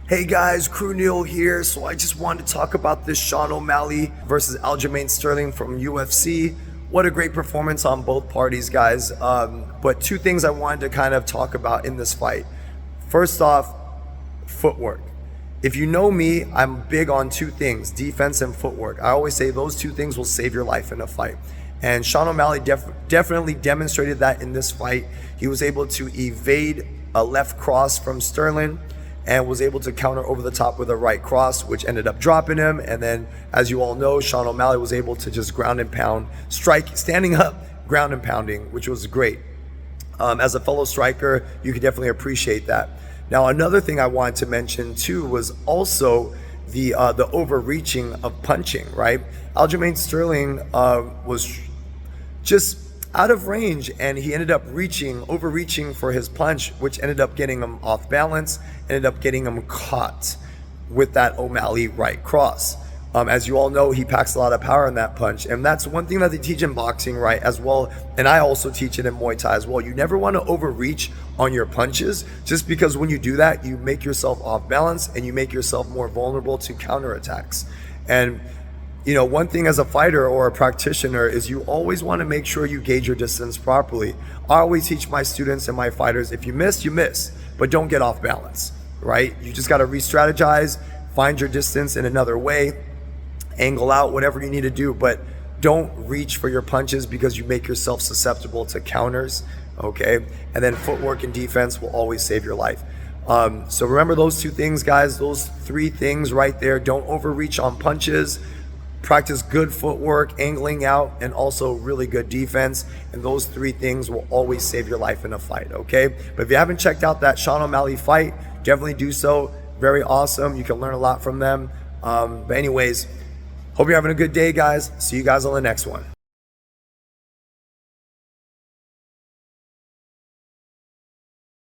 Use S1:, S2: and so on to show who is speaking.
S1: Hey guys, Crew Neil here. So I just wanted to talk about this Sean O'Malley versus Aljamain Sterling from UFC. What a great performance on both parties, guys. But two things I wanted to kind of talk about in this fight. First off, footwork. If you know me, I'm big on two things, defense and footwork. I always say those two things will save your life in a fight. And Sean O'Malley definitely demonstrated that in this fight. He was able to evade a left cross from Sterling and was able to counter over the top with a right cross, which ended up dropping him. And then, as you all know, Sean O'Malley was able to just ground and pound, strike, standing up, ground and pounding, which was great. As a fellow striker, you can definitely appreciate that. Now, another thing I wanted to mention too was also the overreaching of punching, right? Aljamain Sterling was just out of range, and he ended up overreaching for his punch, which ended up getting him off balance, ended up getting him caught with that O'Malley right cross. As you all know, he packs a lot of power in that punch, and that's one thing that they teach in boxing, right, as well, and I also teach it in Muay Thai as well. You never want to overreach on your punches, just because when you do that, you make yourself off balance and you make yourself more vulnerable to counterattacks. And you know, one thing as a fighter or a practitioner is you always want to make sure you gauge your distance properly. I always teach my students and my fighters, if you miss, you miss, but don't get off balance, right? You just got to re-strategize, find your distance in another way, angle out, whatever you need to do, but don't reach for your punches because you make yourself susceptible to counters, okay? And then footwork and defense will always save your life. So remember those two things, guys, those three things right there. Don't overreach on punches. Practice good footwork, angling out, and also really good defense. And those three things will always save your life in a fight, okay? But if you haven't checked out that Sean O'Malley fight, definitely do so. Very awesome. You can learn a lot from them. But anyways, hope you're having a good day, guys. See you guys on the next one.